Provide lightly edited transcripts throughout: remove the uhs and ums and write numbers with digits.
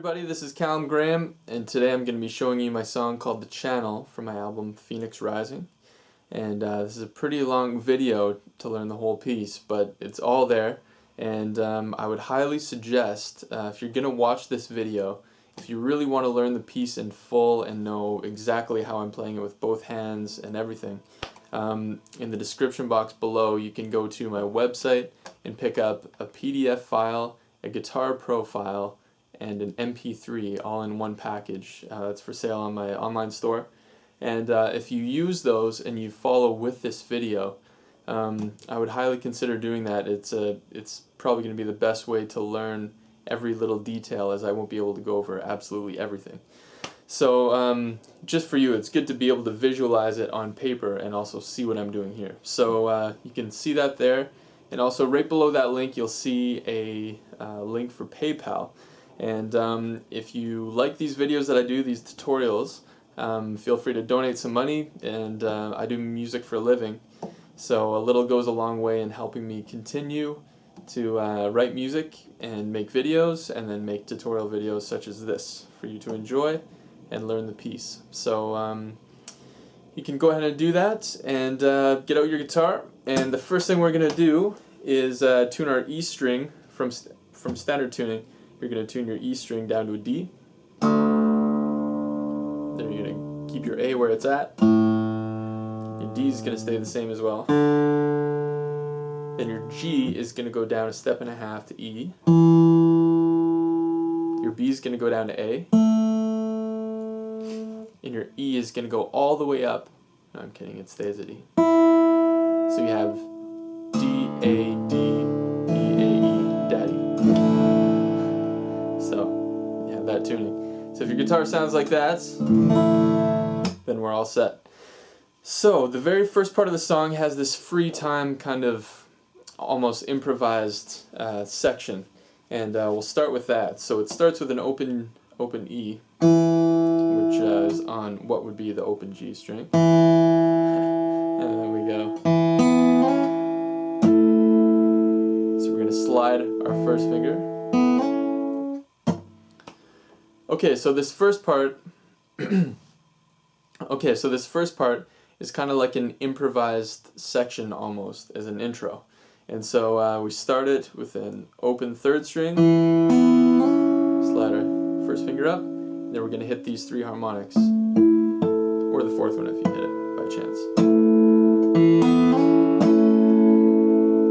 everybody, this is Calum Graham, and today I'm going to be showing you my song called The Channel from my album Phoenix Rising. And this is a pretty long video to learn the whole piece, but it's all there. And I would highly suggest, if you're going to watch this video, if you really want to learn the piece in full and know exactly how I'm playing it with both hands and everything, in the description box below you can go to my website and pick up a PDF file, a guitar profile, and an MP3 all in one package. That's for sale on my online store. And if you use those and you follow with this video, I would highly consider doing that. It's probably going to be the best way to learn every little detail, as I won't be able to go over absolutely everything. So just for you, it's good to be able to visualize it on paper and also see what I'm doing here. So you can see that there, and also right below that link you'll see a link for PayPal. And if you like these videos that I do, these tutorials, feel free to donate some money. And I do music for a living, so a little goes a long way in helping me continue to write music and make videos, and then make tutorial videos such as this for you to enjoy and learn the piece. So you can go ahead and do that, and get out your guitar. And the first thing we're going to do is tune our E string from standard tuning. You're going to tune your E string down to a D. Then you're going to keep your A where it's at. Your D is going to stay the same as well. Then your G is going to go down a step and a half to E. Your B is going to go down to A. And your E is going to go all the way up. No, I'm kidding, it stays at E. So you have D, A, D, E, A, E, Daddy. So you have that tuning. So if your guitar sounds like that, then we're all set. So the very first part of the song has this free time kind of almost improvised section, and we'll start with that. So it starts with an open E, which is on what would be the open G string, and then we go. So we're going to slide our first finger. Okay, so this first part is kind of like an improvised section almost, as an intro. And so we start it with an open third string, slide our first finger up, and then we're going to hit these three harmonics, or the fourth one if you hit it by chance.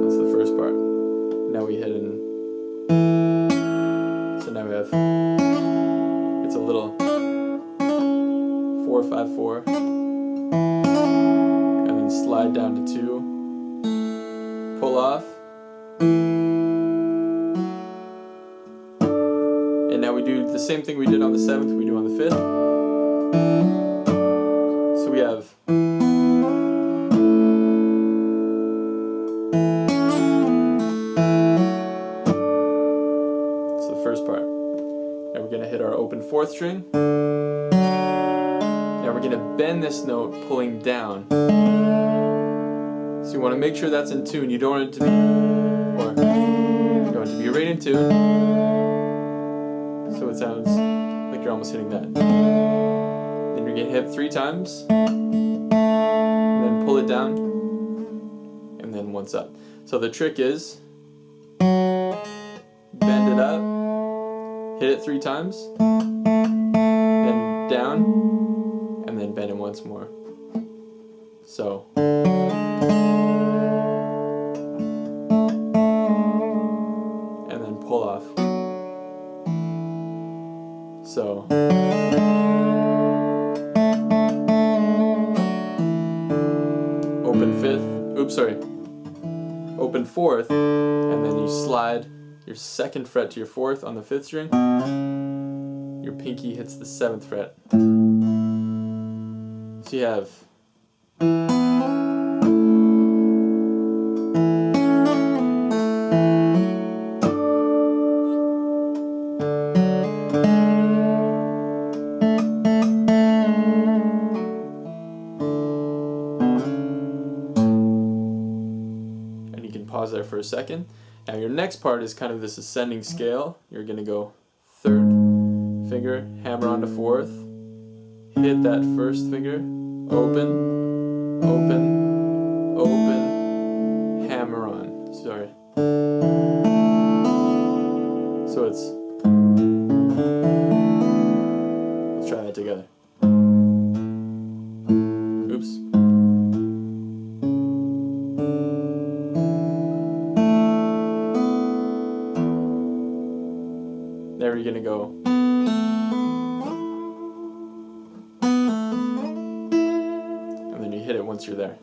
That's the first part. Now we hit in, so now we have, it's a little 4, 5, 4, and then slide down to 2, pull off, and now we do the same thing we did on the 7th, we do on the 5th. So we have the first part. Now we're going to hit our open 4th string. Now we're going to bend this note pulling down. So you want to make sure that's in tune. You don't want it to be, or you want it to be right in tune, so it sounds like you're almost hitting that. Then you're going to hit 3 times, and then pull it down, and then once up. So the trick is, bend it up, hit it 3 times, then down, and then bend it once more. So and then pull off. So open 5th, oops, sorry, open 4th, and then you slide your 2nd fret to your 4th on the 5th string. Your pinky hits the 7th fret. So you have pause there for a second. Now your next part is kind of this ascending scale. You're going to go 3rd, finger, hammer on the fourth, hit that first finger, open, open, open, hammer on. Sorry. So it's, let's try that together. Oops. There you're gonna go. And then you hit it once you're there.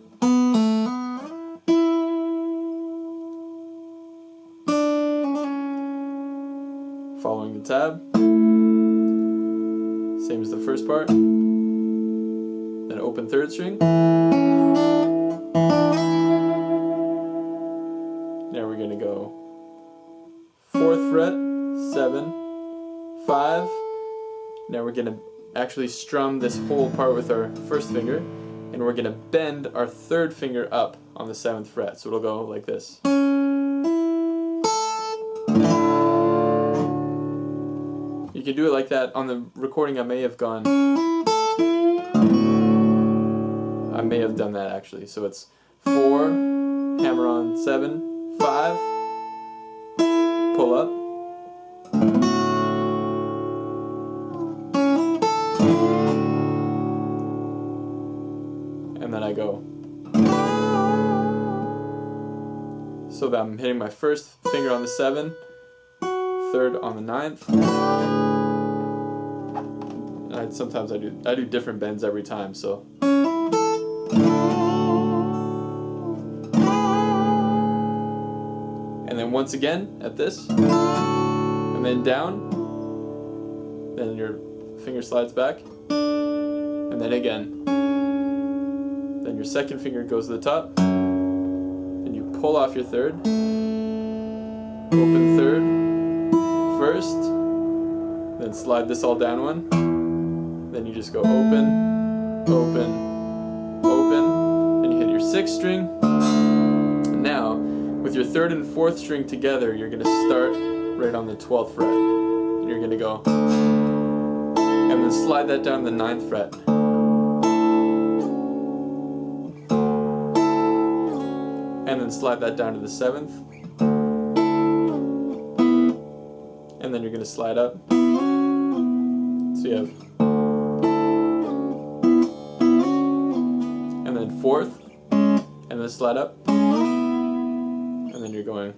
Following the tab. Same as the first part. Then open third string. Now we're gonna go 4th fret, 7, 5. Now we're gonna actually strum this whole part with our first finger, and we're gonna bend our 3rd finger up on the 7th fret. So it'll go like this. You can do it like that. On the recording I may have done that actually. So it's 4, hammer on 7, 5, pull up, and then I go. So that I'm hitting my 1st finger on the 7, 3rd on the 9th. And sometimes I do different bends every time, so. And then once again at this, and then down, then your finger slides back, and then again. Then your 2nd finger goes to the top, and you pull off your 3rd, open 3rd, 1st, then slide this all down one, then you just go open, open, open, and you hit your 6th string. And now, with your 3rd and 4th string together, you're going to start right on the 12th fret. And you're going to go, and then slide that down to the 9th fret. And then slide that down to the 7th. And then you're going to slide up. So you have, and then 4th, and then slide up. And then you're going.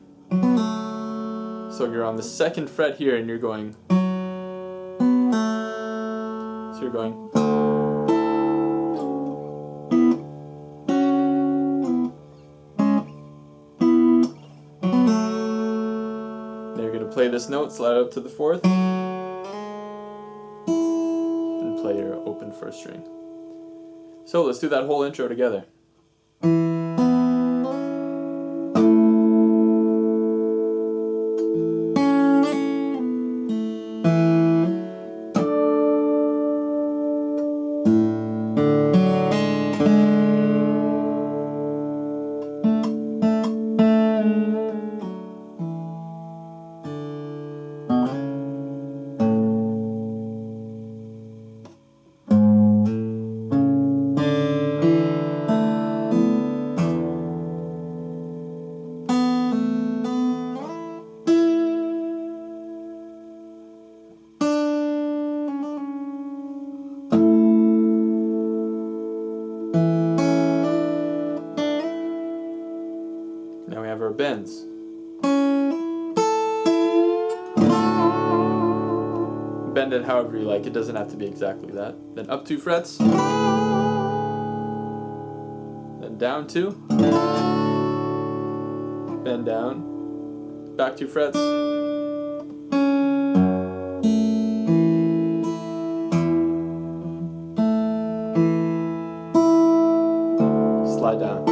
So you're on the 2nd fret here, and you're going. So you're going. Now you're going to play this note, slide up to the 4th, and play your open 1st string. So let's do that whole intro together. Now we have our bends. Bend it however you like, it doesn't have to be exactly that. Then up 2 frets, then down 2, bend down, back 2 frets, slide down.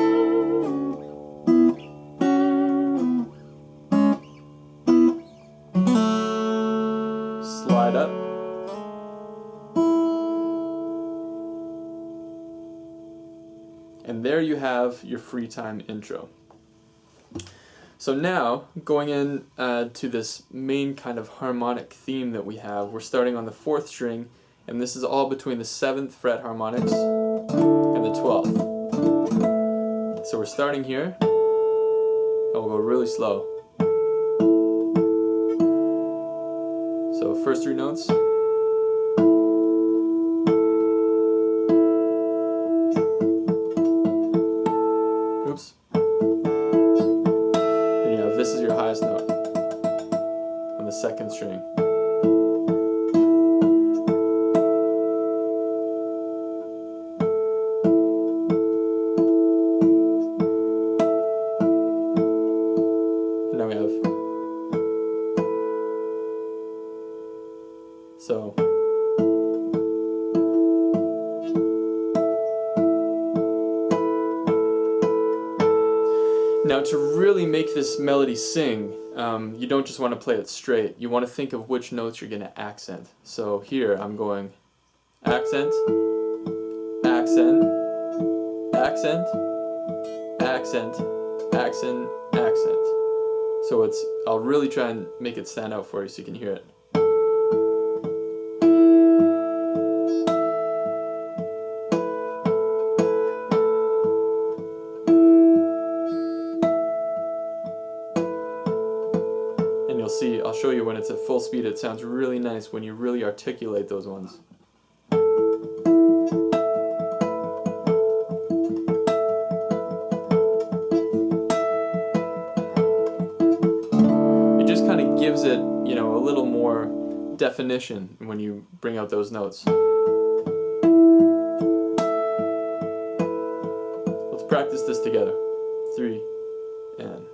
Slide up. And there you have your free time intro. So now, going in to this main kind of harmonic theme that we have, we're starting on the 4th string, and this is all between the 7th fret harmonics and the 12th. So we're starting here, and we'll go really slow. So first 3 notes. Oops. And you have, this is your highest note on the 2nd string. And now we have, so now to really make this melody sing, you don't just want to play it straight. You want to think of which notes you're going to accent. So here I'm going accent, accent, accent, accent, accent, accent. So I'll really try and make it stand out for you so you can hear it. And you'll see, I'll show you when it's at full speed, it sounds really nice when you really articulate those ones. It just kind of gives it, you know, a little more definition when you bring out those notes. Let's practice this together. 3 and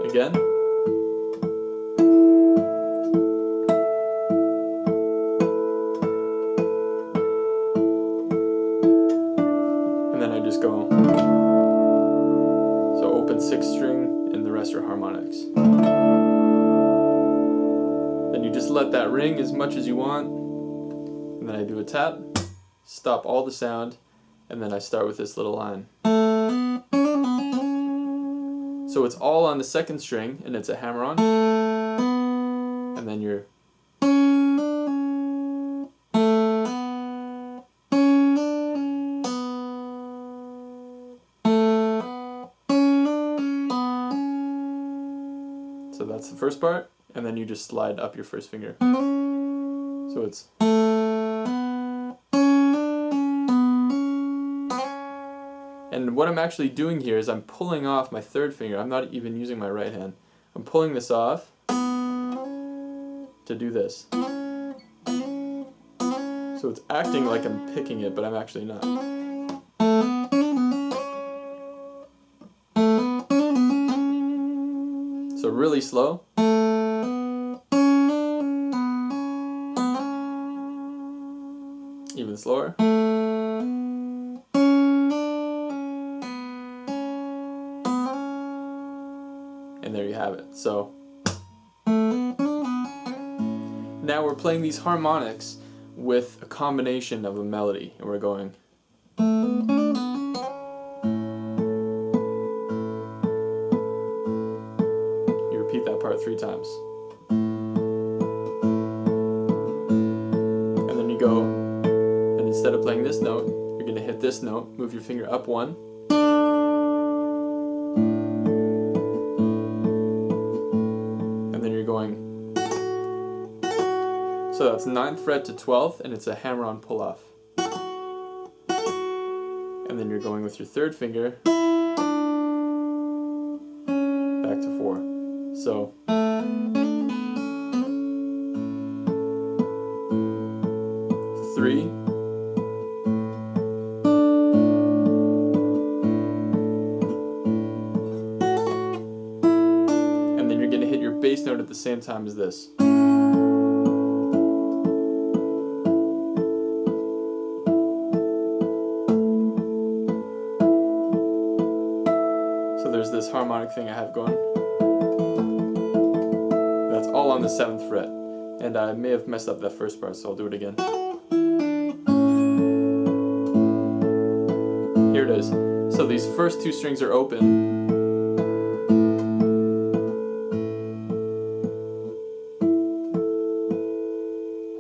again. And then I just go. So open 6th string and the rest are harmonics. Then you just let that ring as much as you want. And then I do a tap, stop all the sound, and then I start with this little line. So it's all on the 2nd string, and it's a hammer-on, and then you're. So that's the first part, and then you just slide up your first finger. So it's. And what I'm actually doing here is I'm pulling off my 3rd finger. I'm not even using my right hand. I'm pulling this off to do this. So it's acting like I'm picking it, but I'm actually not. So really slow. Even slower. And there you have it. So now we're playing these harmonics with a combination of a melody, and we're going. You repeat that part 3 times. And then you go, and instead of playing this note, you're going to hit this note, move your finger up 1. Going. So that's 9th fret to 12th, and it's a hammer-on pull-off. And then you're going with your 3rd finger back to 4. So three, and then you're going to hit your bass note at the same time as this. So there's this harmonic thing I have going. on the 7th fret. And I may have messed up that first part, so I'll do it again. Here it is. So these first two strings are open.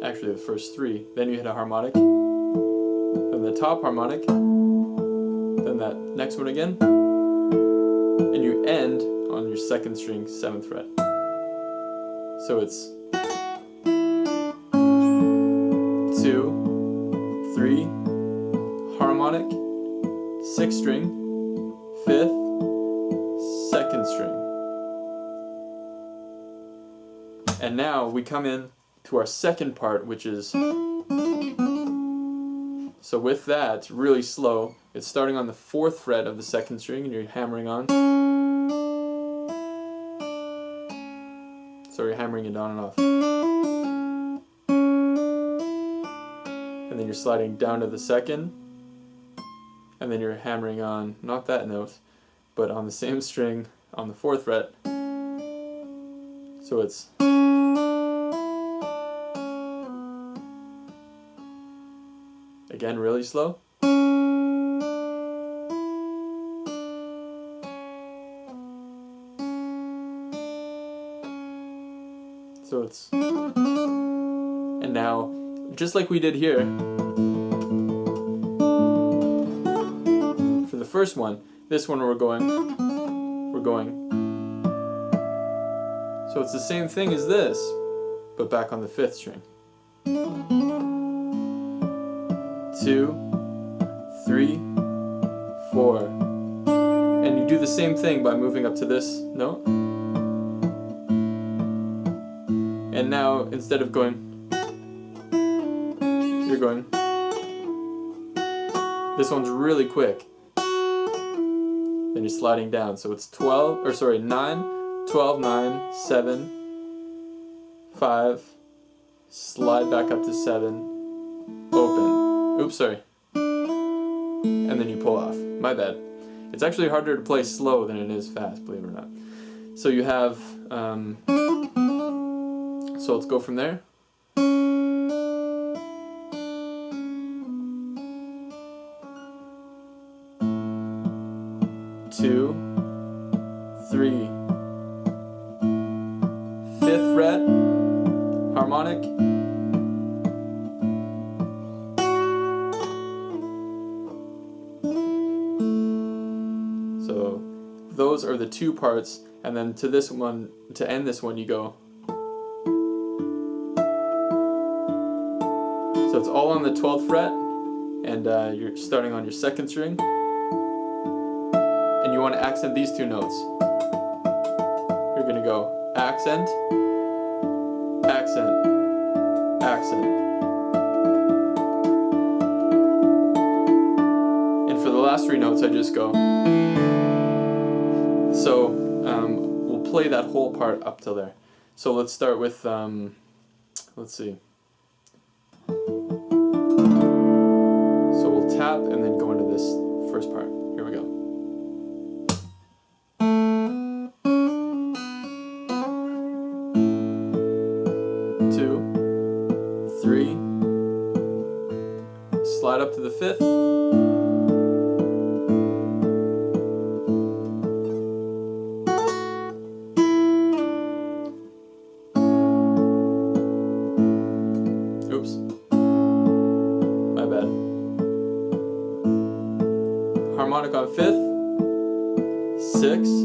Actually, the first three. Then you hit a harmonic. Then the top harmonic. Then that next one again. And you end on your 2nd string, 7th fret. So it's 2, 3, harmonic, 6th string, 5th, 2nd string. And now we come in to our second part, which is, so with that, it's really slow. It's starting on the 4th fret of the 2nd string and you're hammering on. So you're hammering it on and off. And then you're sliding down to the 2nd. And then you're hammering on, not that note, but on the same string on the 4th fret. So it's, again, really slow. So it's, and now, just like we did here, for the first one, this one we're going. So it's the same thing as this, but back on the 5th string. 2, 3, 4. And you do the same thing by moving up to this note. And now, instead of going, you're going. This one's really quick. Then you're sliding down. So it's 9, 12, 9, 7, 5, slide back up to 7, open. Oops, sorry. And then you pull off. My bad. It's actually harder to play slow than it is fast, believe it or not. So you have, so let's go from there. Two, 3, 5th fret, harmonic. So those are the two parts, and then to this one, to end this one, you go. So it's all on the 12th fret, and you're starting on your 2nd string. And you want to accent these two notes. You're going to go accent, accent, accent. And for the last 3 notes, I just go. So we'll play that whole part up till there. So let's start with, let's see. So we'll tap and then go into this first part. Here we go. Slide up to the 5th. Oops. My bad. Harmonic on 5th. 6th.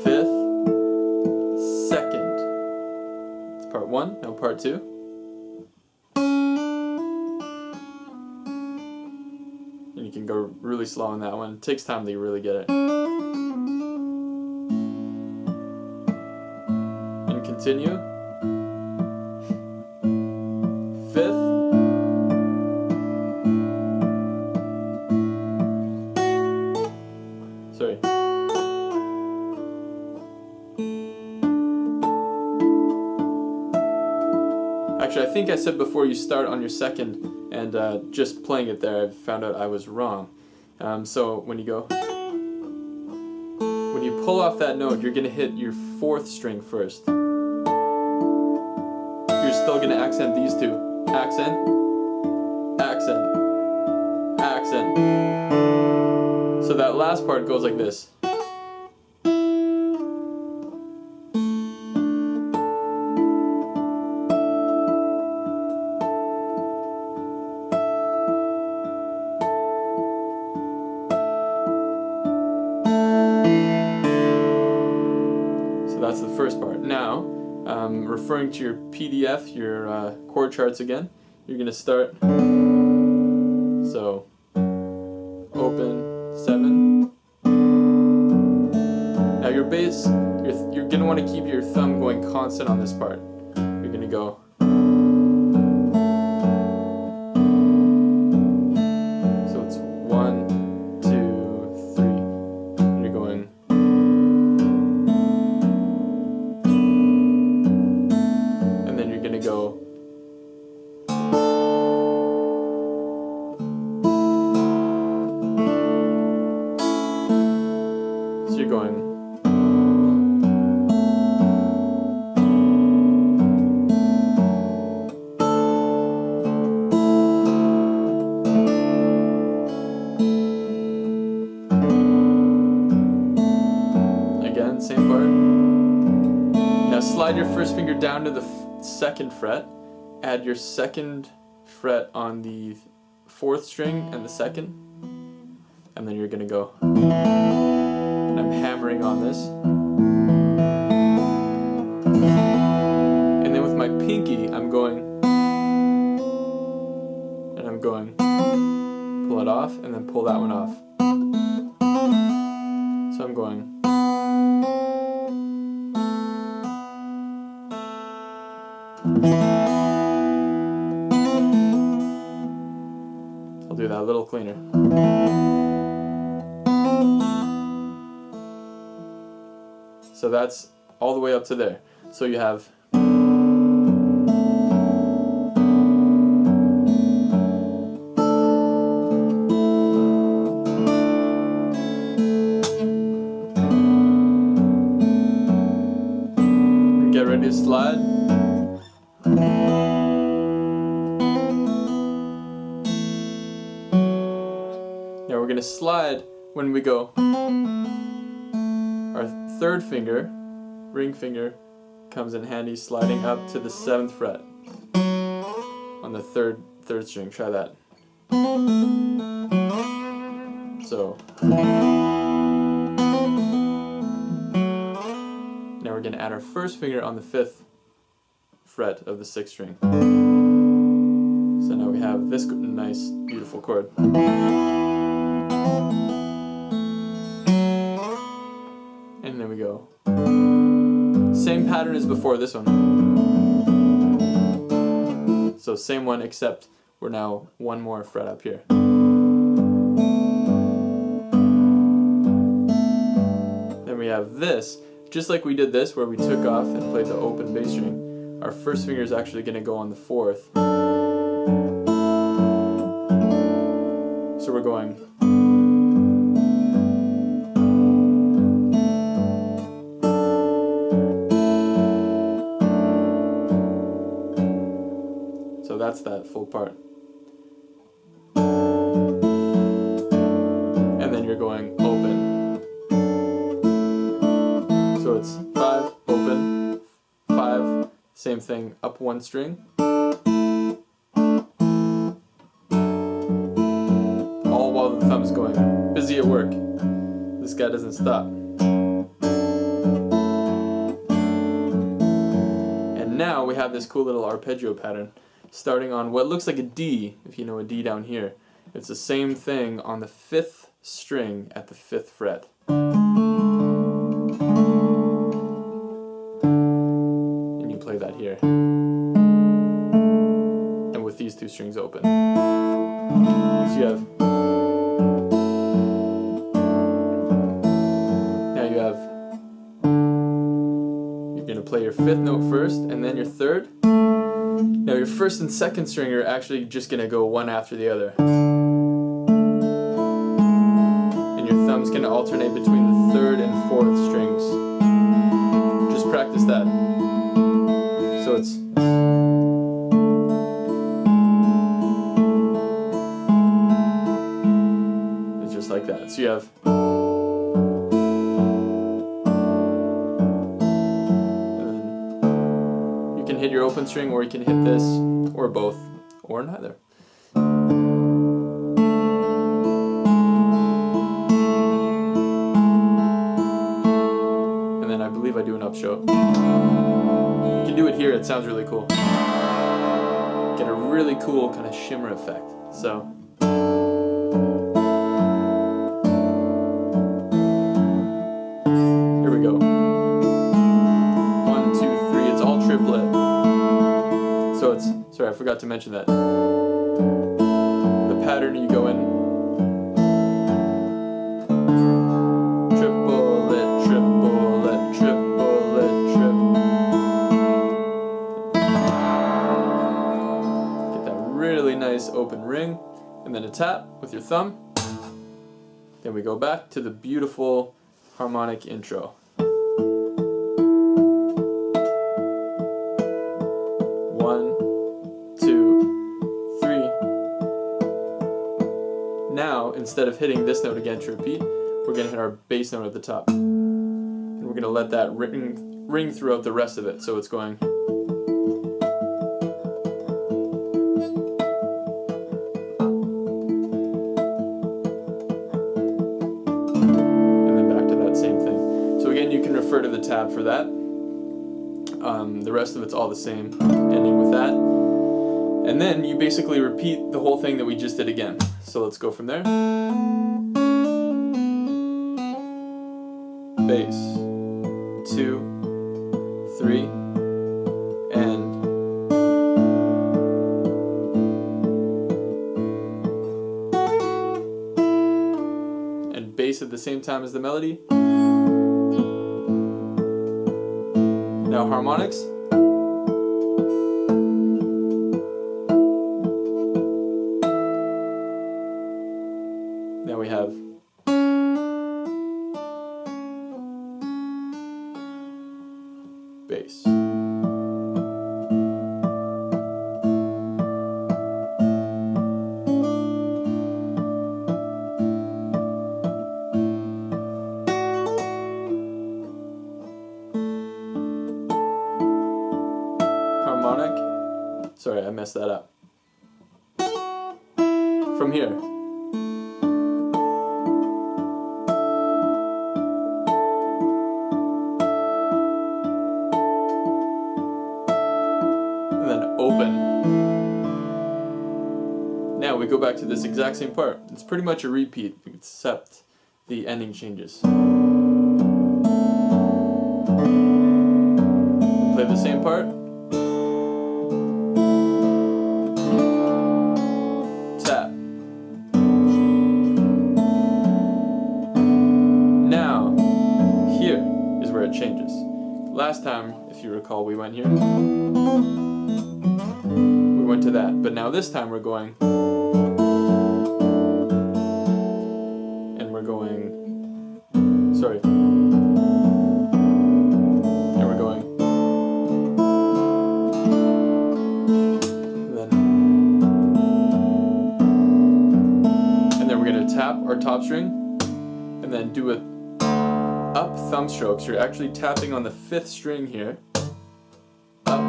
5th. 2nd. It's part 1, now part 2. And you can go really slow on that one. It takes time to really get it. And continue. 5th. Sorry. Actually, I think I said before you start on your 2nd, and just playing it there, I found out I was wrong. So when you pull off that note, you're going to hit your 4th string first. still going to accent these two. Accent, accent, accent. So that last part goes like this. That's the first part. Now, referring to your PDF, your chord charts again, you're going to start, so, open, 7. Now your bass, you're going to want to keep your thumb going constant on this part. You're going to go, so it's 1, 2, 3, and you're going, go. So you're going. Again, same part. Now slide your first finger down to the second fret, add your second fret on the 4th string and the 2nd, and then you're going to go, and I'm hammering on this, and then with my pinky I'm going, and I'm going, pull it off, and then pull that one off. So I'm going, I'll do that a little cleaner. So that's all the way up to there. So you have get ready to slide. Now we're going to slide when we go. Our 3rd finger, ring finger, comes in handy sliding up to the 7th fret on the third string. Try that. So now we're going to add our 1st finger on the 5th fret of the 6th string. So now we have this nice, beautiful chord. And there we go. Same pattern as before, this one. So same one, except we're now one more fret up here. Then we have this, just like we did this, where we took off and played the open bass string. Our 1st finger is actually going to go on the 4th. So we're going. So that's that full part. And then you're going open. So it's 5, open, 5, same thing, up 1 string. All while the thumb's going, busy at work. This guy doesn't stop. And now we have this cool little arpeggio pattern, starting on what looks like a D, if you know a D down here. It's the same thing on the 5th string at the 5th fret. And you play that here. And with these 2 strings open. So you have... Now you have... You're going to play your 5th note first, and then your 3rd. Now your 1st and 2nd string are actually just going to go one after the other. And your thumb's going to alternate between the 3rd and 4th strings. Just practice that. So it's... like that. So you have, you can hit your open string, or you can hit this, or both, or neither. And then I believe I do an upstroke. You can do it here, it sounds really cool. Get a really cool kind of shimmer effect. So here we go. 1, 2, 3. It's all triplet. So it's, sorry, I forgot to mention that. The pattern you go in. Triplet, triplet, triplet, triplet. Get that really nice open ring, and then a tap with your thumb. Then we go back to the beautiful harmonic intro. 1, 2, 3. Now, instead of hitting this note again to repeat, we're going to hit our bass note at the top. And we're going to let that ring throughout the rest of it. So it's going. And then back to that same thing. So again, you can refer to the tab for that. The rest of it's all the same, ending with that. And then you basically repeat the whole thing that we just did again. So let's go from there. Bass, 2, 3, and bass at the same time as the melody. Now harmonics. Now we have bass. Harmonic. Sorry, I messed that up. From here. Open. Now we go back to this exact same part. It's pretty much a repeat, except the ending changes. Play the same part. Tap. Now, here is where it changes. Last time, if you recall, we went here. We went to that, but now this time we're going, and we're going, sorry, and we're going, and then we're going to tap our top string, and then do it up thumb strokes. You're actually tapping on the 5th string here, up,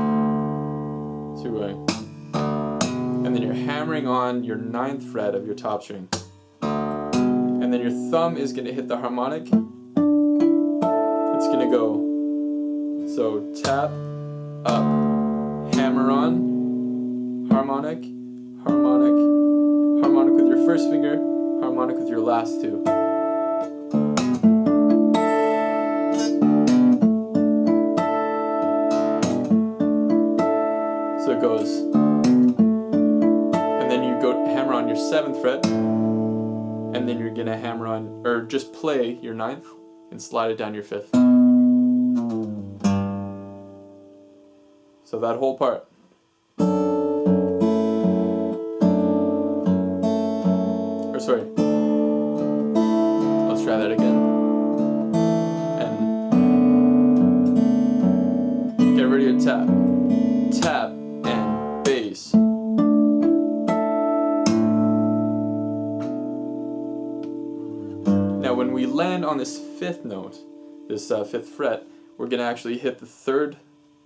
so you're going, and then you're hammering on your 9th fret of your top string. And then your thumb is going to hit the harmonic. It's going to go, so tap, up, hammer on, harmonic, harmonic, harmonic with your first finger, harmonic with your last two. So it goes. Hammer on your 7th fret, and then you're gonna hammer on, or just play your 9th and slide it down your 5th. So that whole part. Or sorry, let's try that again. And get ready to tap. Tap and bass. Now when we land on this fifth note, this fifth fret, we're going to actually hit the third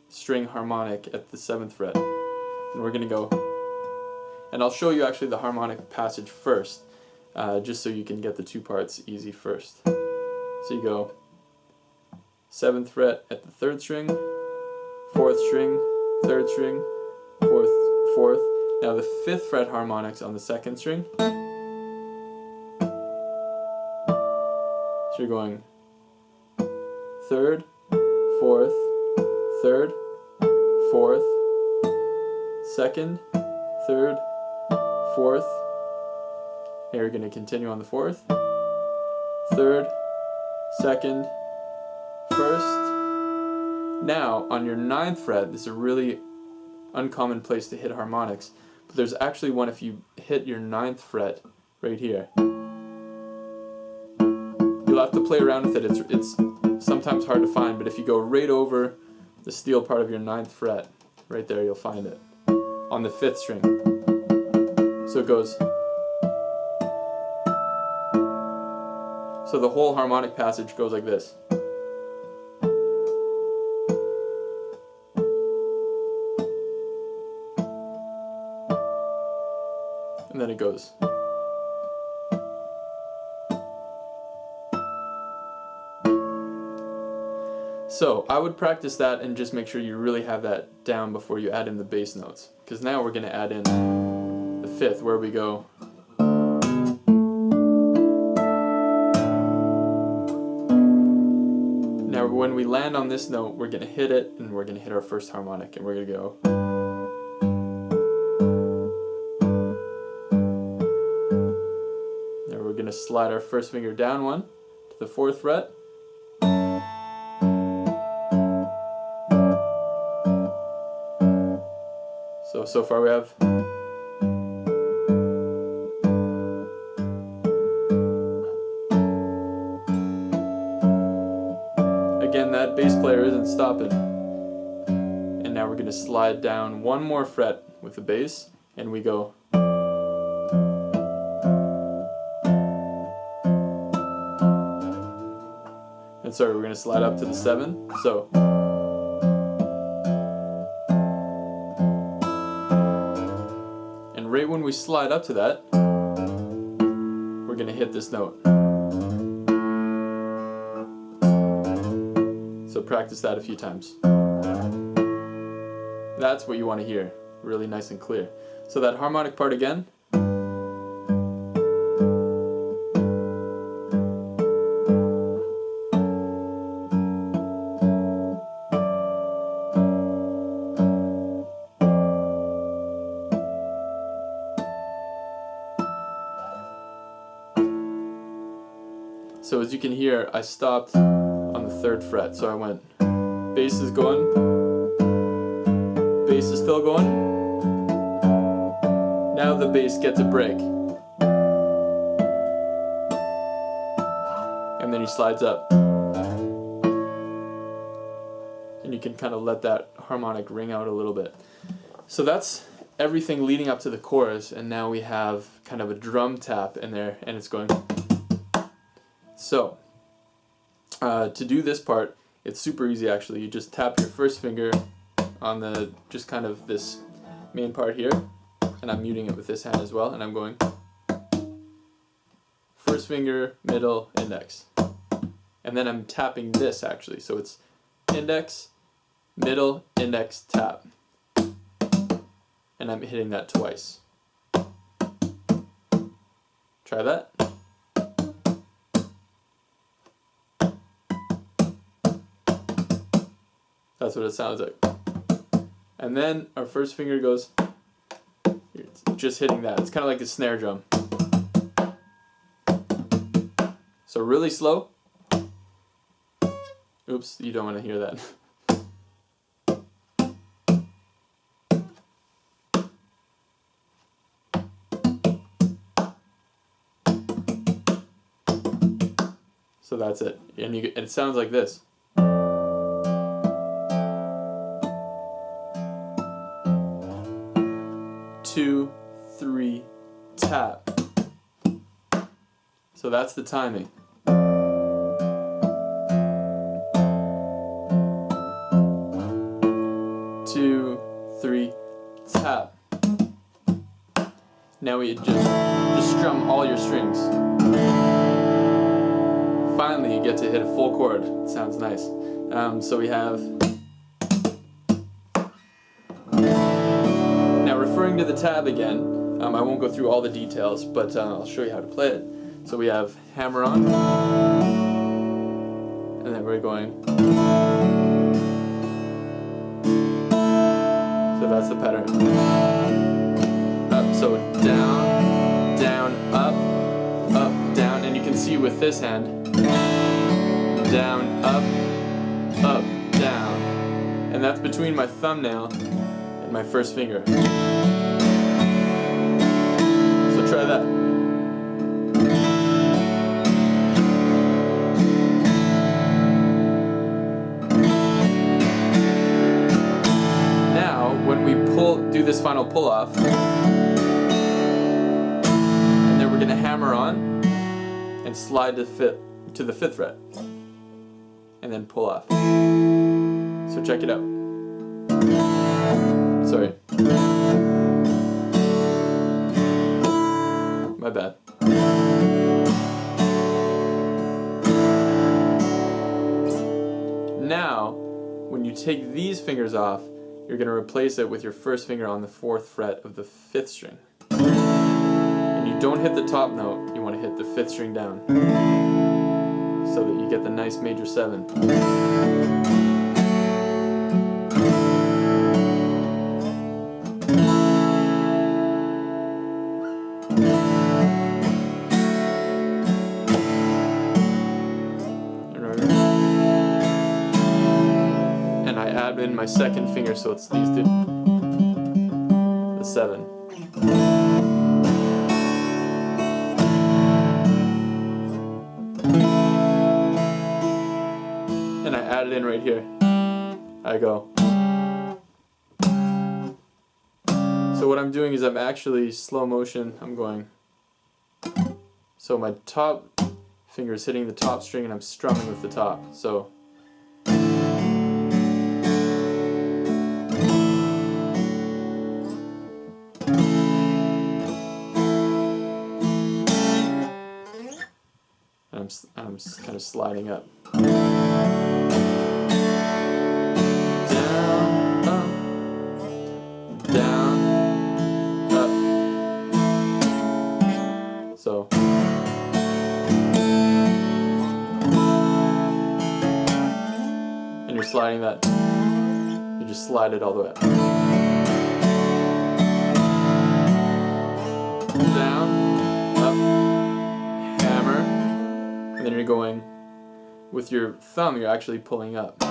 string harmonic at the 7th fret. And we're going to go, and I'll show you actually the harmonic passage first, just so you can get the two parts easy first. So you go 7th fret at the 3rd string, 4th string, 3rd string, 4th, 4th. Now the 5th fret harmonics on the 2nd string. So you're going 3rd, 4th, 3rd, 4th, 2nd, 3rd, 4th. Now you're going to continue on the 4th, 3rd, 2nd, 1st. Now on your 9th fret, this is a really uncommon place to hit harmonics, but there's actually one if you hit your 9th fret right here. You'll have to play around with it. It's sometimes hard to find, but if you go right over the steel part of your 9th fret, right there, you'll find it on the 5th string. So it goes. So the whole harmonic passage goes like this. And then it goes. So I would practice that and just make sure you really have that down before you add in the bass notes. Because now we're going to add in the 5th, where we go. Now when we land on this note, we're going to hit it, and we're going to hit our first harmonic, and we're going to go. Now we're going to slide our first finger down one to the 4th fret. So far we have. Again, that bass player isn't stopping. And now we're going to slide down one more fret with the bass, and we go. And sorry, we're going to slide up to the 7. So. Right when we slide up to that, we're going to hit this note. So practice that a few times. That's what you want to hear, really nice and clear. So that harmonic part again. So as you can hear, I stopped on the 3rd fret. So I went, bass is going, bass is still going. Now the bass gets a break. And then he slides up. And you can kind of let that harmonic ring out a little bit. So that's everything leading up to the chorus, and now we have kind of a drum tap in there, and it's going. So, to do this part, it's super easy actually. You just tap your first finger on the, just kind of this main part here, and I'm muting it with this hand as well, and I'm going first finger, middle, index. And then I'm tapping this actually, so it's index, middle, index, tap. And I'm hitting that twice. Try that. That's what it sounds like. And then our first finger goes, just hitting that. It's kind of like a snare drum. So really slow. Oops, you don't want to hear that. So that's it. And it sounds like this. 2, 3, tap. So that's the timing. you just strum all your strings. Finally, you get to hit a full chord. It sounds nice. So we have. Now, referring to the tab again, I won't go through all the details, but I'll show you how to play it. So we have hammer on, and then we're going. So that's the pattern. Up, so down, down, up, down, and you can see with this hand, down, up, down, and that's between my thumbnail and my first finger. So try that. When we do this final pull off, and then we're going to hammer on and slide to the 5th fret, and then pull off. So check it out. Sorry. My bad. Now, when you take these fingers off, you're going to replace it with your first finger on the 4th fret of the 5th string. And you don't hit the top note, you want to hit the 5th string down, so that you get the nice major 7. And I add in my 2nd finger, so it's these two. The 7. And I add it in right here. I go. So what I'm doing is I'm actually slow motion. I'm going. So my top finger is hitting the top string and I'm strumming with the top. So. I'm kind of sliding up. Down, up, down, up. So. And you're sliding that. You just slide it all the way up. Down, up, hammer. And then you're going, with your thumb, you're actually pulling up.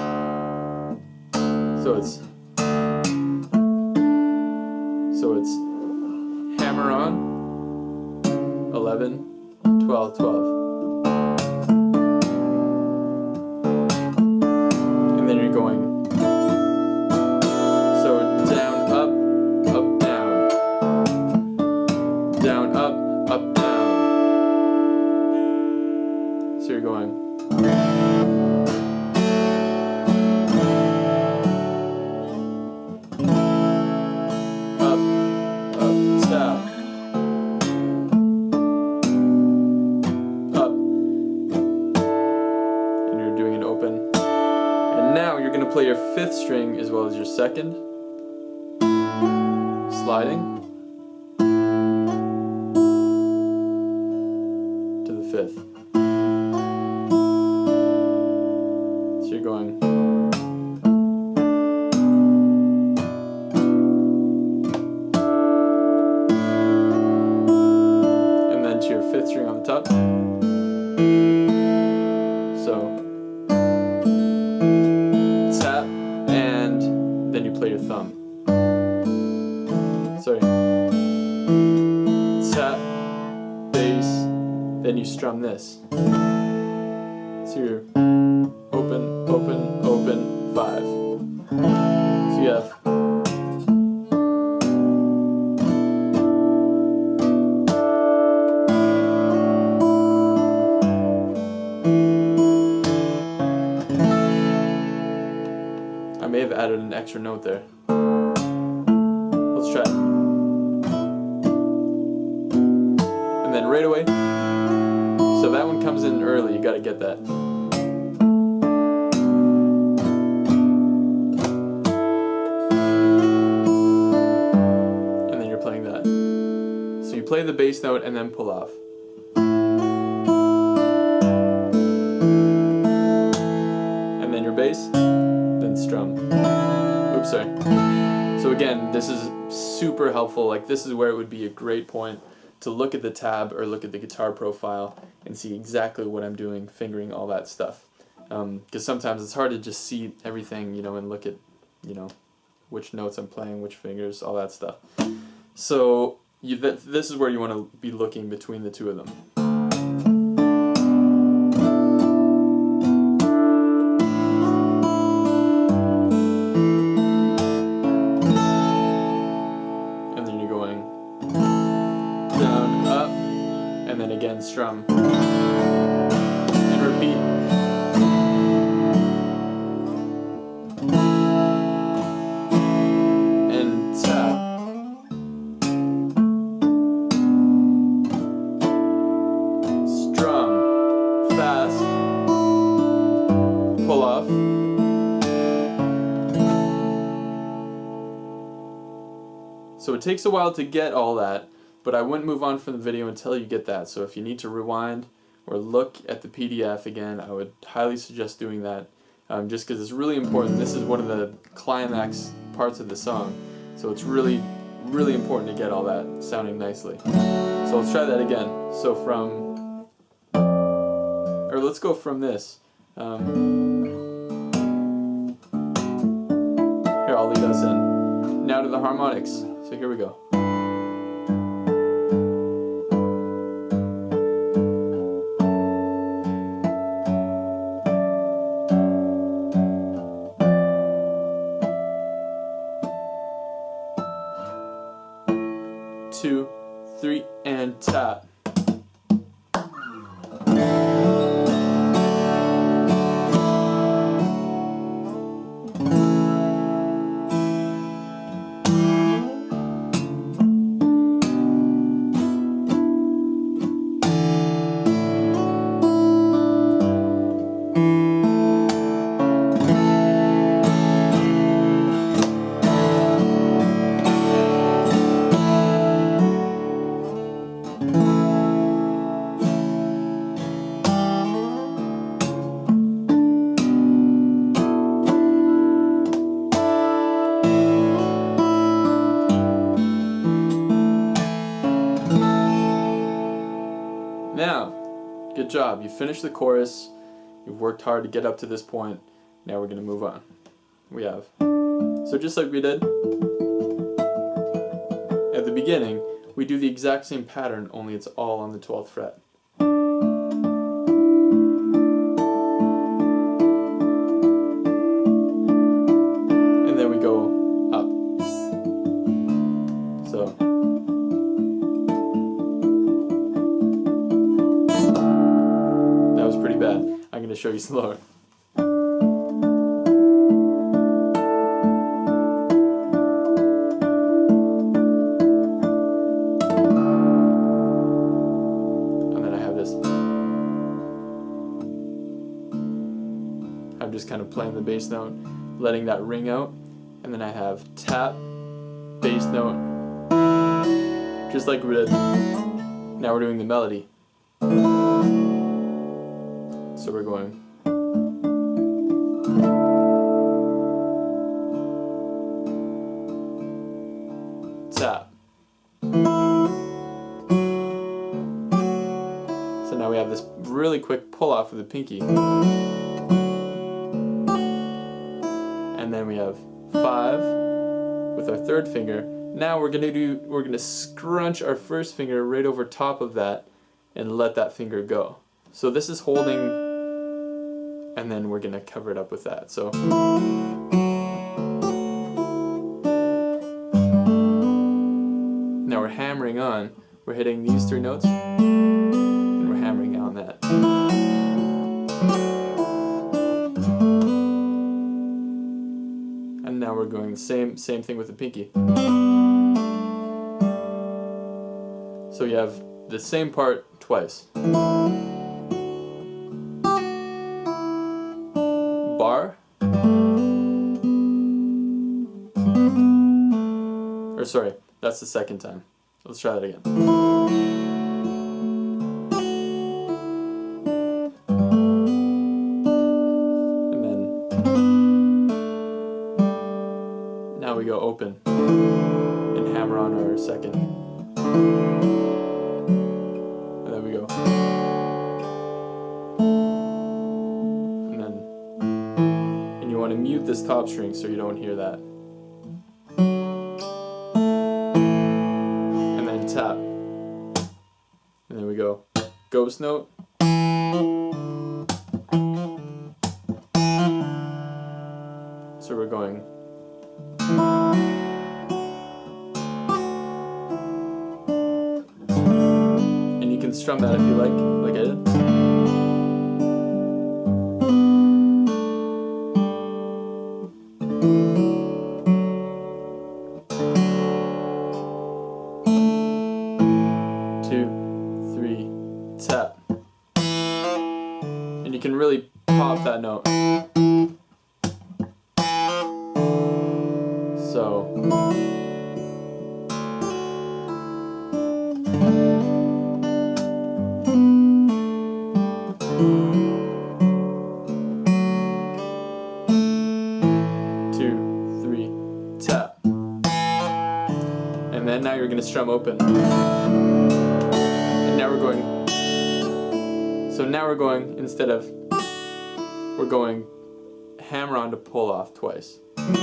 So it's hammer on, 11, 12, 12. And then you're going, so down, up, down. Down, up, down. So you're going. Up, stop. Up. And you're doing an open. And now you're going to play your 5th string as well as your 2nd. Sliding. To the 5th. You're going. And then to your 5th string on the top. So tap, and then you play your thumb. Sorry. Tap, bass, then you strum this. So you're open, open, open, 5. So you have. I may have added an extra note there. Let's try it. that one comes in early, you gotta get that. And then you're playing that. So you play the bass note and then pull off. And then your bass, then strum. Oops, sorry. So again, this is super helpful. Like, this is where it would be a great point to look at the tab or look at the guitar profile and see exactly what I'm doing, fingering all that stuff. Because sometimes it's hard to just see everything, you know, and look at, you know, which notes I'm playing, which fingers, all that stuff. So this is where you want to be looking between the two of them. And then you're going down, up, and then again strum. And repeat. And tap. Strum. Fast. Pull off. So it takes a while to get all that, but I wouldn't move on from the video until you get that. So if you need to rewind or look at the PDF again, I would highly suggest doing that, just because it's really important. This is one of the climax parts of the song, so it's really, really important to get all that sounding nicely. So let's try that again. So let's go from this. Here, I'll lead us in. Now to the harmonics. So here we go. 2, 3, and tap. Now, good job. You finished the chorus. You've worked hard to get up to this point. Now we're going to move on. We have. So just like we did at the beginning, we do the exact same pattern, only it's all on the 12th fret. And then we go up. So. That was pretty bad. I'm going to show you slower. I'm just kind of playing the bass note, letting that ring out, and then I have tap, bass note, just like we did. Now we're doing the melody. So we're going. Tap. So now we have this really quick pull off with the pinky. And then we have 5 with our third finger. Now we're gonna scrunch our first finger right over top of that and let that finger go. So this is holding, and then we're gonna cover it up with that. So now we're hammering on. We're hitting these 3 notes, and we're hammering on that. And now we're going the same thing with the pinky. So you have the same part twice. And sorry, that's the second time. Let's try that again. And then now we go open and hammer on our second. And then we go. And you want to mute this top string so you don't hear that. And then tap. And then we go ghost note. So we're going. And you can strum that if you like I did. 2, 3, tap. And you can really pop that note. So. Tap. And then now you're going to strum open. And now we're going. So now we're going, instead of, we're going hammer on to pull off twice. And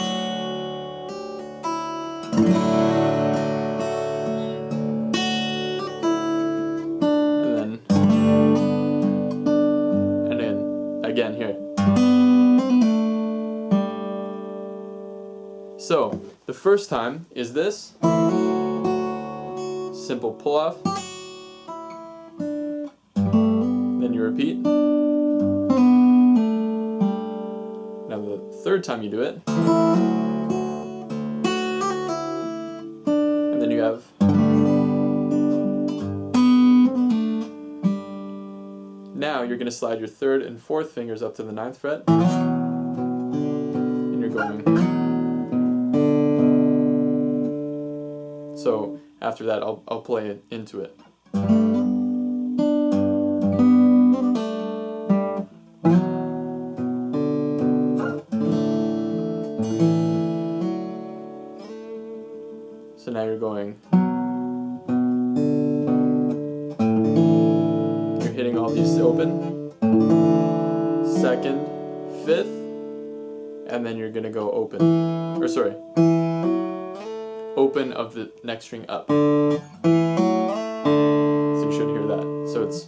then again here. So, the first time is this, simple pull off, then you repeat. Now the third time you do it, and then you have, now you're going to slide your third and fourth fingers up to the 9th fret, and you're going. So after that, I'll play it into it. So now you're going. You're hitting all these open. 2nd, 5th, and then you're gonna go open. Or sorry. Open of the next string up. So you should hear that. So it's.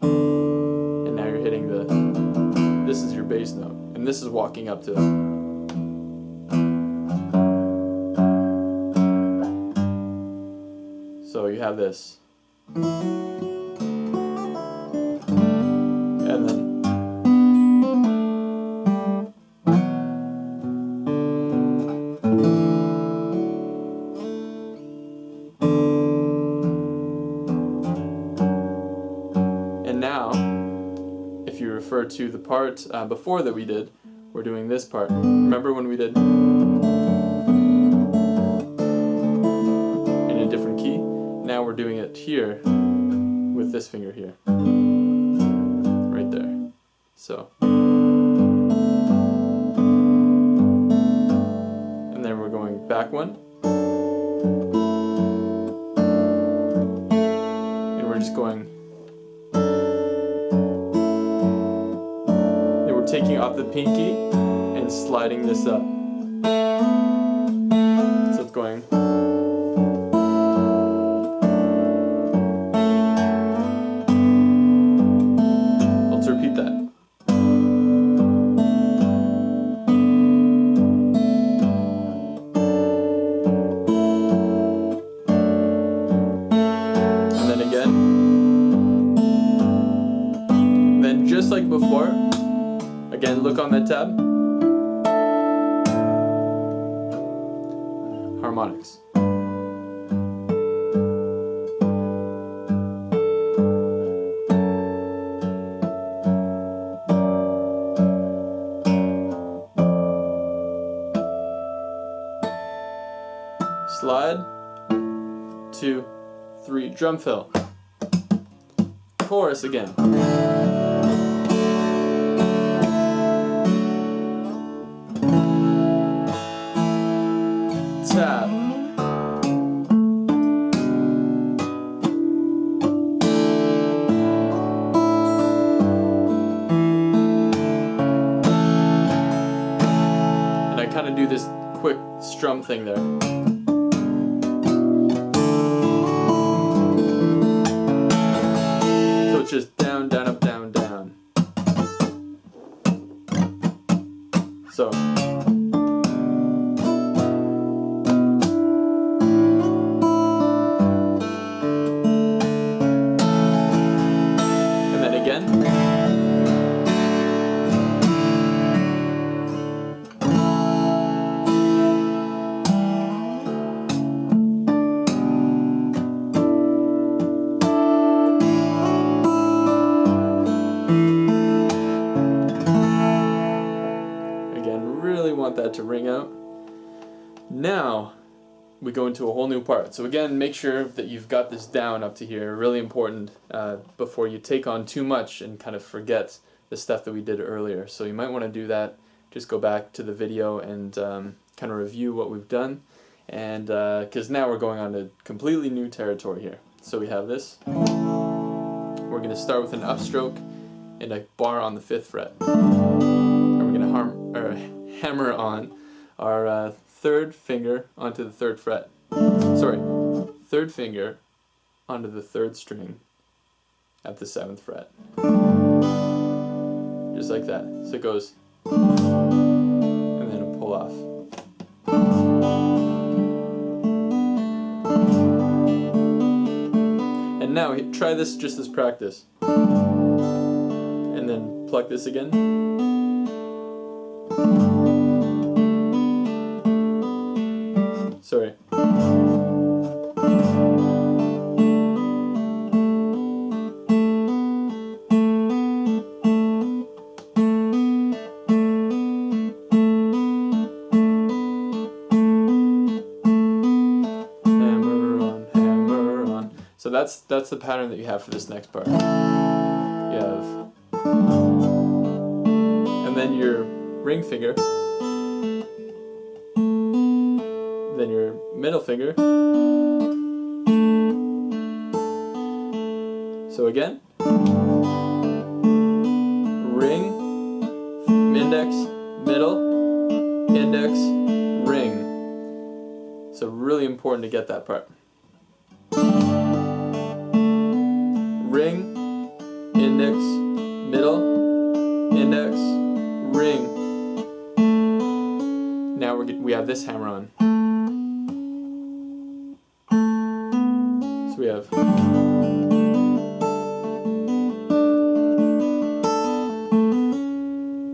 And now you're hitting the. This is your bass note. And this is walking up to. So you have this. And then. Now, if you refer to the part before that we did, we're doing this part. Remember when we did in a different key? Now we're doing it here with this finger here. Right there. So. And then we're going back one. And we're just going. Taking off the pinky and sliding this up. So it's going. Let's repeat that. And then again. Then just like before. Again, look on that tab. Harmonics. 2, 3, drum fill. Chorus again. Tap. And I kind of do this quick strum thing there. So it's just down, down, up, down, down. So. And then again. Really want that to ring out. Now we go into a whole new part. So again, make sure that you've got this down up to here. Really important before you take on too much and kind of forget the stuff that we did earlier. So you might want to do that. Just go back to the video and kind of review what we've done. And because now we're going on to completely new territory here. So we have this. We're going to start with an upstroke and a bar on the 5th fret. And we're going to hammer on our 3rd finger onto the 3rd fret. Sorry, 3rd finger onto the 3rd string at the 7th fret. Just like that. So it goes, and then a pull off. And now try this just as practice. And then pluck this again. Sorry. Hammer on. So that's the pattern that you have for this next part. You have, and then your ring finger. Then your middle finger. So again, ring, index, middle, index, ring. So really important to get that part. Ring, index, middle, index, ring. Now we have this hammer on. So we have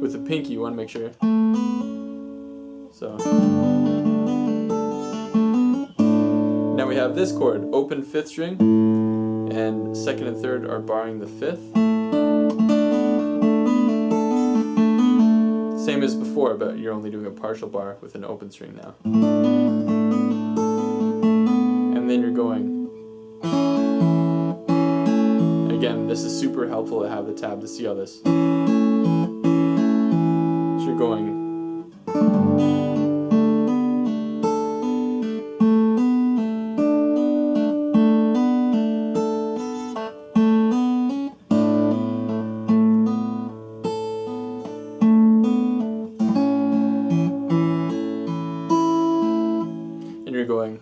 with the pinky, you want to make sure. So now we have this chord, open 5th string, and 2nd and 3rd are barring the 5th. Same as before, but you're only doing a partial bar with an open string now. And then you're going. Again, this is super helpful to have the tab to see all this. So you're going. And you're going.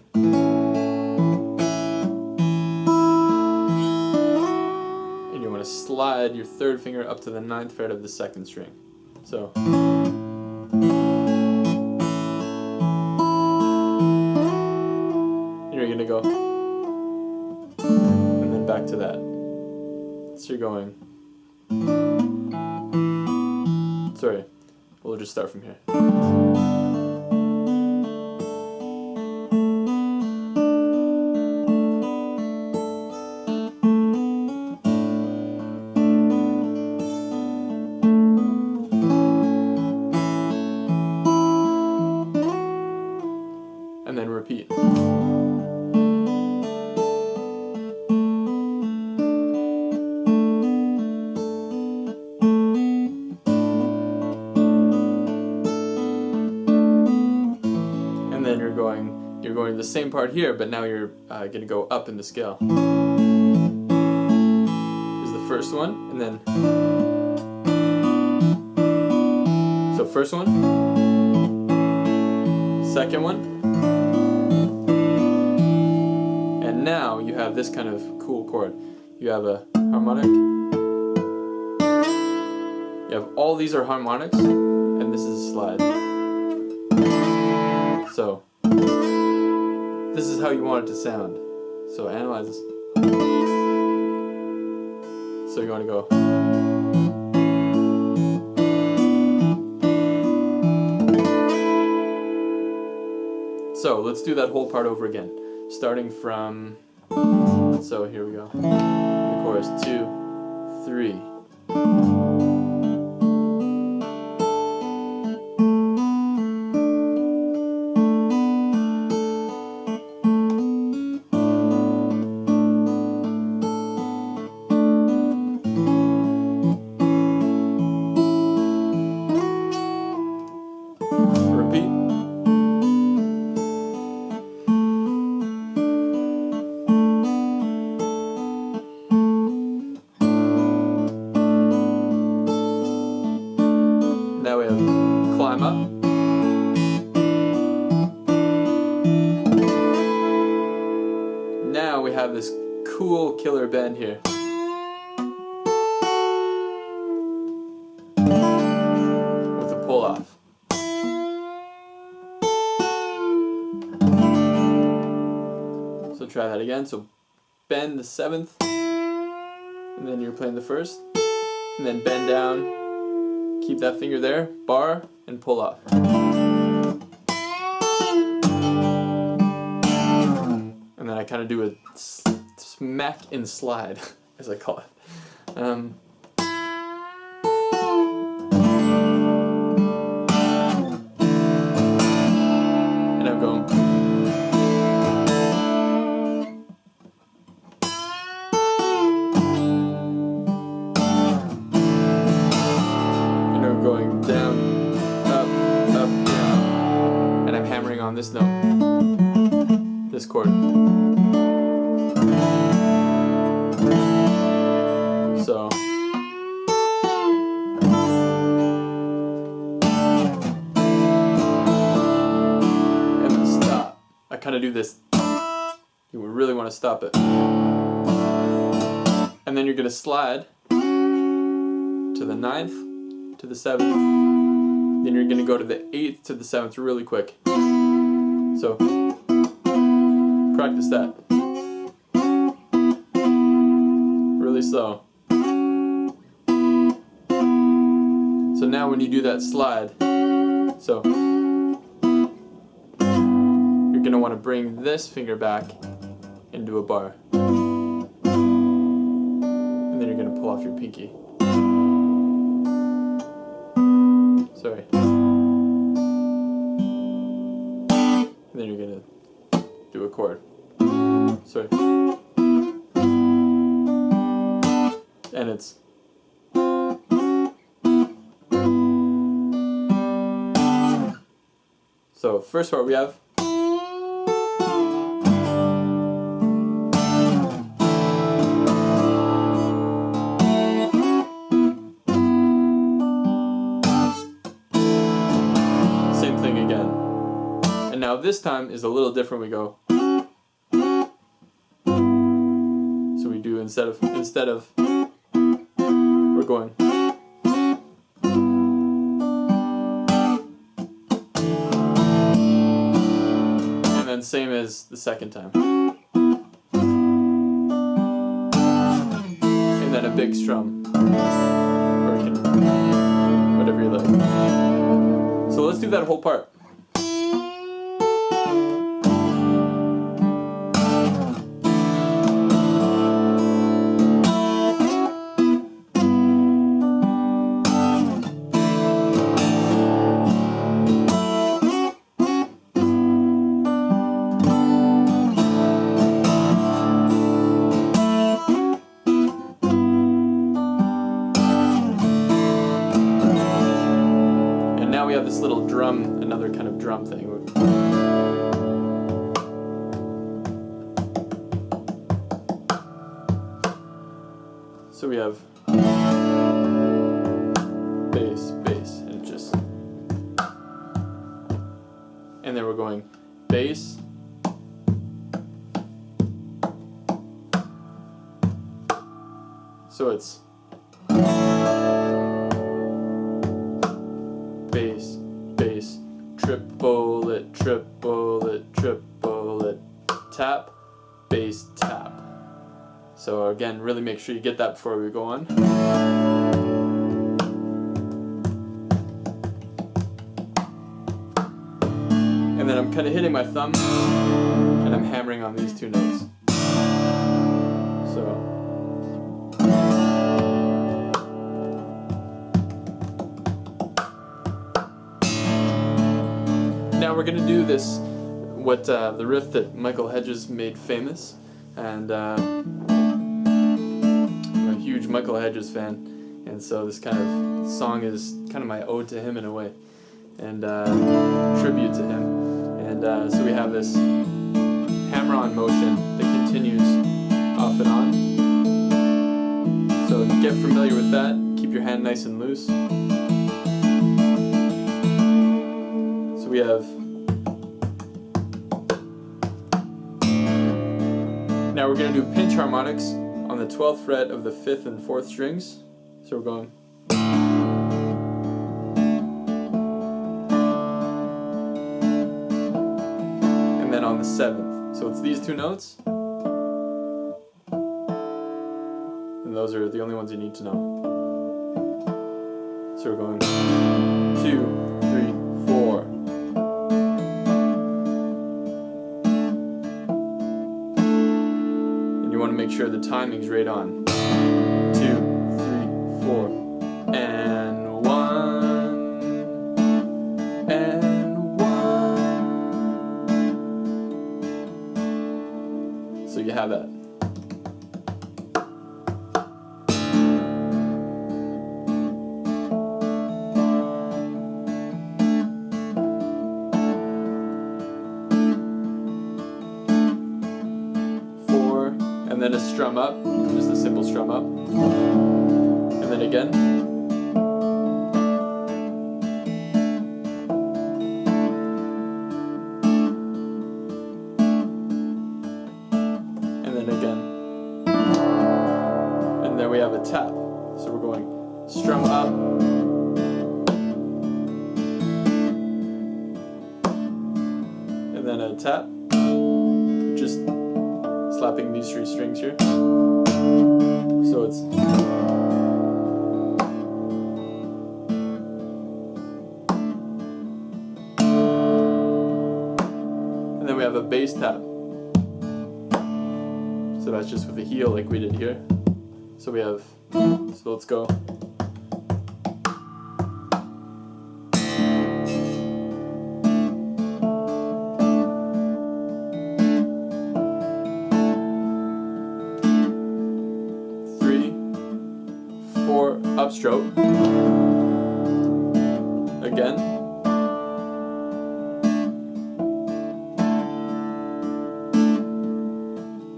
Slide your 3rd finger up to the 9th fret of the 2nd string. So you're going to go, and then back to that. So you're going. Sorry, we'll just start from here. And then repeat. going to the same part here, but now you're going to go up in the scale. Here's the first one, and then so first one, second one, and now you have this kind of cool chord. You have a harmonic, you have all these are harmonics, and this is a slide. So this is how you want it to sound. So analyze this. So you want to go. So let's do that whole part over again. Starting from, so here we go. The chorus, 2, 3. Repeat. Now we have climb up. Now we have this cool killer bend here. With a pull off. So try that again. So bend the 7th, and then you're playing the 1st, and then bend down, keep that finger there, bar, and pull off. And then I kind of do a smack and slide, as I call it. And I'm going. Going down, up, down, and I'm hammering on this note, this chord. So, and then stop. I kind of do this. You would really want to stop it. And then you're going to slide to the 9th. To the 7th, then you're going to go to the 8th to the 7th really quick. So practice that really slow. So now when you do that slide, so you're going to want to bring this finger back into a bar, and then you're going to pull off your pinky. Sorry. And then you're gonna do a chord. Sorry. And it's. So first part we have. And now this time is a little different. We go. So we do instead of we're going. And then same as the second time. And then a big strum. Or you can, whatever you like. So let's do that whole part. Now we have this little drum, another kind of drum thing. So we have bass, bass, and just, and then we're going bass, so it's bass, bass, triple it, triple it, triple it, tap, bass, tap. So again, really make sure you get that before we go on. And then I'm kind of hitting my thumb and I'm hammering on these two notes. So now we're going to do this, the riff that Michael Hedges made famous, and I'm a huge Michael Hedges fan, and so this kind of song is kind of my ode to him in a way, and tribute to him. And so we have this hammer-on motion that continues off and on. So get familiar with that. Keep your hand nice and loose. So we have. Now we're going to do pinch harmonics on the 12th fret of the 5th and 4th strings. So we're going. And then on the 7th. So it's these two notes. And those are the only ones you need to know. So we're going 2, 3, 4. You want to make sure the timing's right on. 2, 3, 4, and 1, and 1. So you have that. And then a strum up, just a simple strum up, and then again, and then again, and then we have a tap, so we're going strum up, and then a tap, just slapping these three strings here. So it's, and then we have a bass tap. So that's just with the heel like we did here. So we have, so let's go. Upstroke. Again.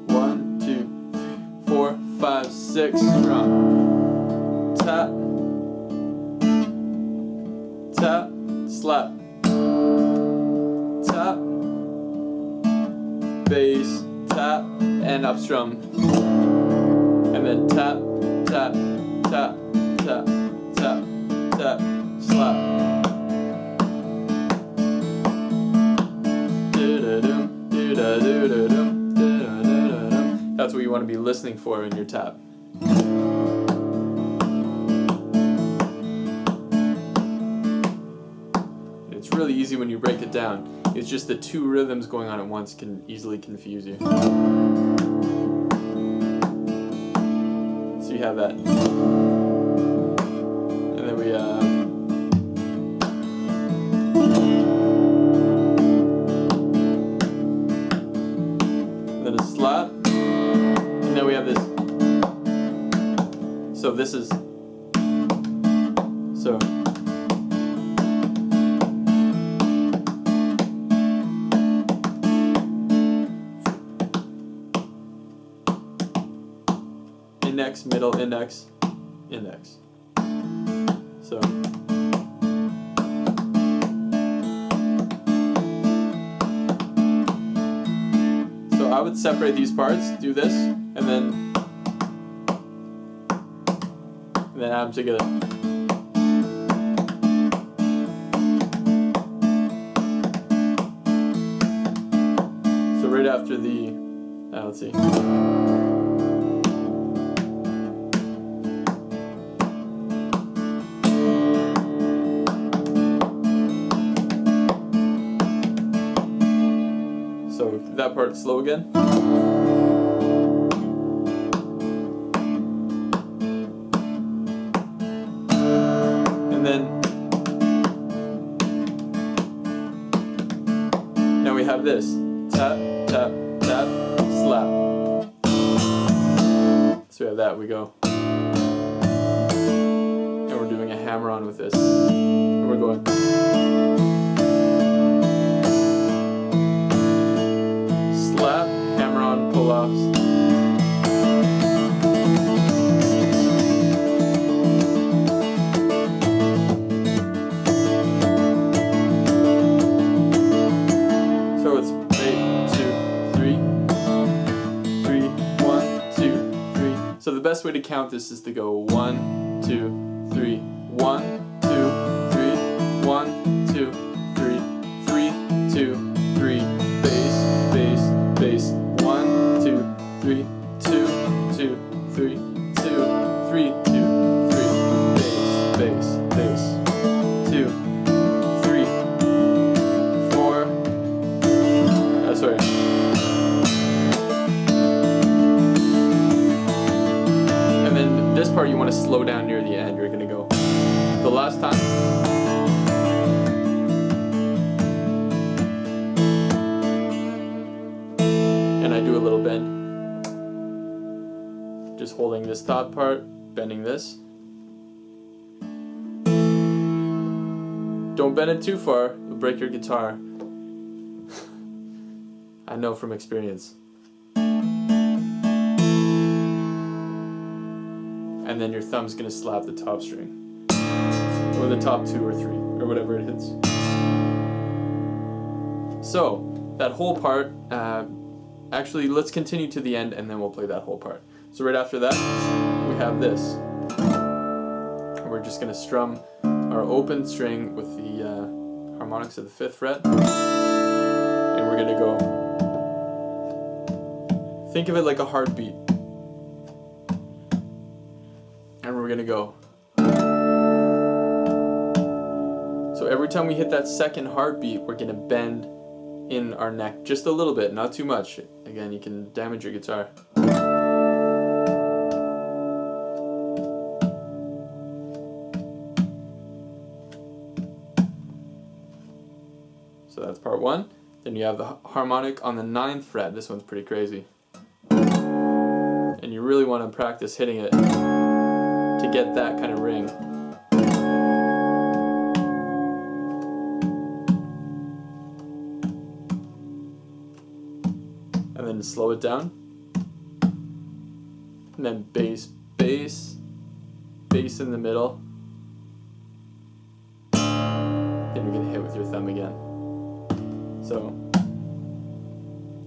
One, 2, 3, 4, 5, 6. Strum. Tap. Tap. Slap. Tap. Bass. Tap. And upstrum. And then tap. Tap. Tap. Tap, tap, tap, slap. That's what you want to be listening for in your tap. It's really easy when you break it down. It's just the two rhythms going on at once can easily confuse you. So you have that. We have then a slap, and then we have this. So this is so. index, middle, index, index. So I would separate these parts, do this, and then add them together. So right after the, let's see. So that part's slow again. And then now we have this. Tap, tap, tap, slap. So we have that, we go. And we're doing a hammer on with this. And we're going. Slap, hammer on, pull-offs. So it's 8, 2, 3, 3, 1, 2, 3. So the best way to count this is to go 1, 2, 3, 1, 2, 3, 1, 2, 3, 3, 2, 3, bass, bass, bass, 1, 2, 3, 2, 2, 3, 2, 3, 2, 3, bass, bass, bass, 2, 3, 4, sorry. And then this part you want to slow down near the end. You're going to go the last time. And I do a little bend. Just holding this top part, bending this. Don't bend it too far, you'll break your guitar. I know from experience. And then your thumb's gonna slap the top string. Or the top 2 or 3, or whatever it hits. So, that whole part, actually let's continue to the end and then we'll play that whole part. So right after that, we have this. We're just gonna strum our open string with the harmonics of the 5th fret. And we're gonna go, think of it like a heartbeat. And we're gonna go. So every time we hit that second heartbeat, we're gonna bend in our neck just a little bit, not too much. Again, you can damage your guitar. So that's part 1. Then you have the harmonic on the 9th fret. This one's pretty crazy. And you really want to practice hitting it to get that kind of ring. And then slow it down. And then bass, bass, bass in the middle. Then you're going to hit with your thumb again. So,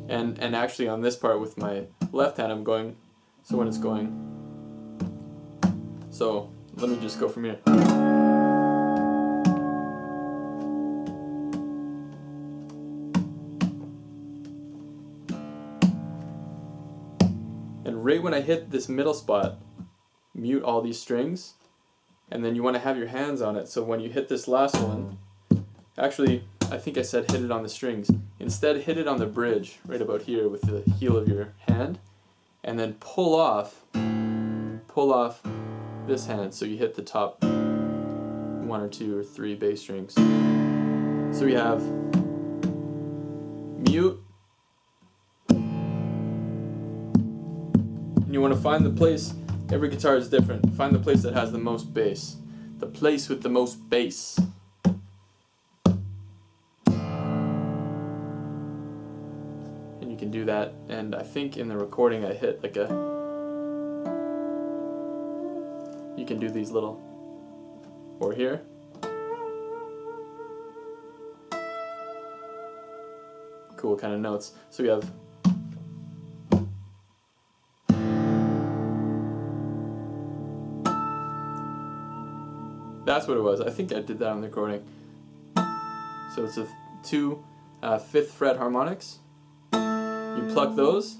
and actually on this part with my left hand I'm going, so when it's going, so let me just go from here. And right when I hit this middle spot, mute all these strings, and then you want to have your hands on it, so when you hit this last one, actually I think I said hit it on the strings. Instead, hit it on the bridge, right about here with the heel of your hand, and then pull off this hand so you hit the top 1 or 2 or 3 bass strings. So we have mute, and you want to find the place, every guitar is different, find the place that has the most bass. The place with the most bass. And you can do that, and I think in the recording I hit like a you can do these little, or here. Cool kind of notes. So we have that's what it was. I think I did that on the recording. So it's two 5th fret harmonics. You pluck those,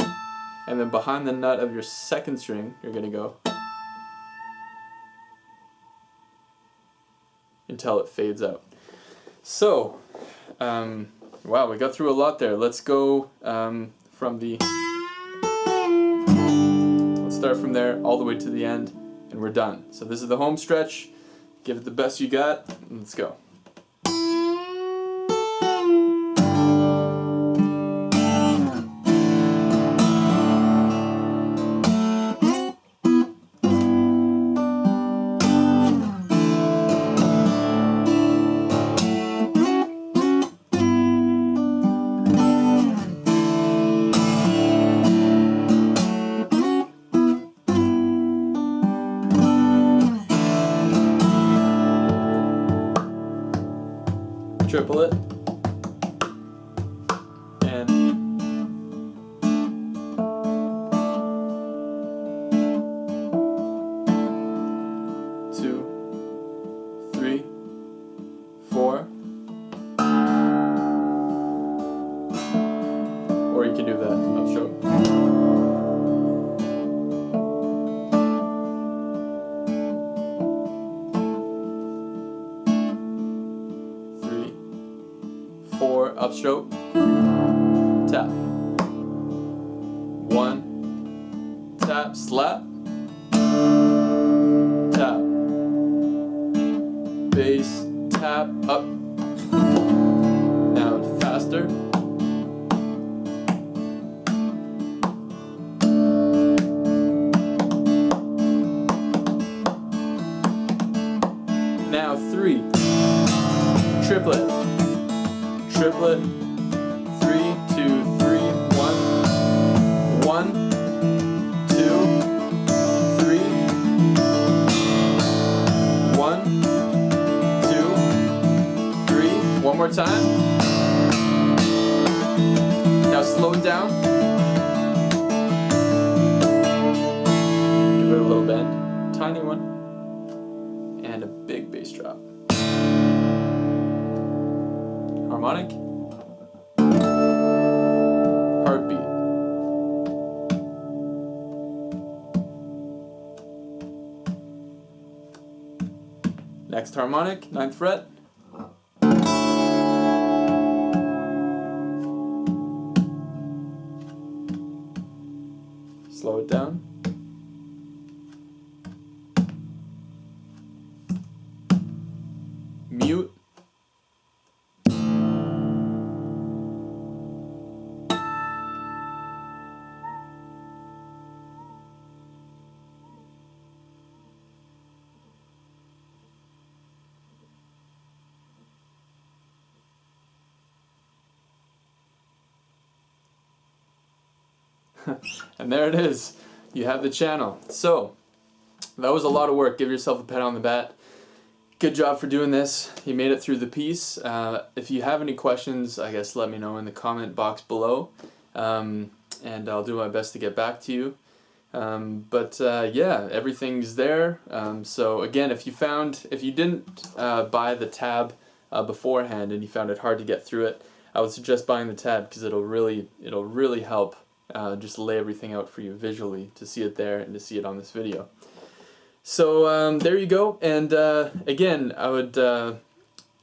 and then behind the nut of your 2nd string, you're going to go until it fades out. So, wow, we got through a lot there. Let's go from the, let's start from there all the way to the end, and we're done. So this is the home stretch. Give it the best you got, and let's go. Triple it, and 2, 3, 4, or you can do that upstroke. Upstroke, tap, 1, tap, slap, tap, bass, tap, up, now faster, now 3, triplet, triplet, 3, 2, 3, 1, 1, 2, 3, 1, 2, 3, one more time. Now slow it down. Give it a little bend, tiny one, and a big bass drop. Harmonic, heartbeat. Next harmonic, 9th fret. Slow it down. Mute. And there it is. You have the channel. So, that was a lot of work. Give yourself a pat on the back. Good job for doing this. You made it through the piece. If you have any questions, I guess let me know in the comment box below. And I'll do my best to get back to you. Yeah, everything's there. So again, if you didn't buy the tab beforehand and you found it hard to get through it, I would suggest buying the tab because it'll really help just lay everything out for you visually to see it there and to see it on this video. So there you go. And again, I would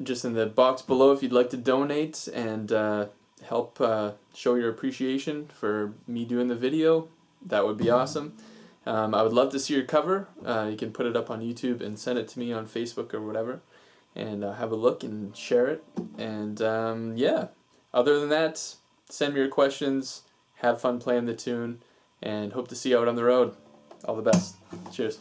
just in the box below if you'd like to donate and help show your appreciation for me doing the video, that would be awesome. I would love to see your cover. You can put it up on YouTube and send it to me on Facebook or whatever, and have a look and share it. And yeah, other than that, send me your questions, have fun playing the tune, and hope to see you out on the road. All the best. Cheers.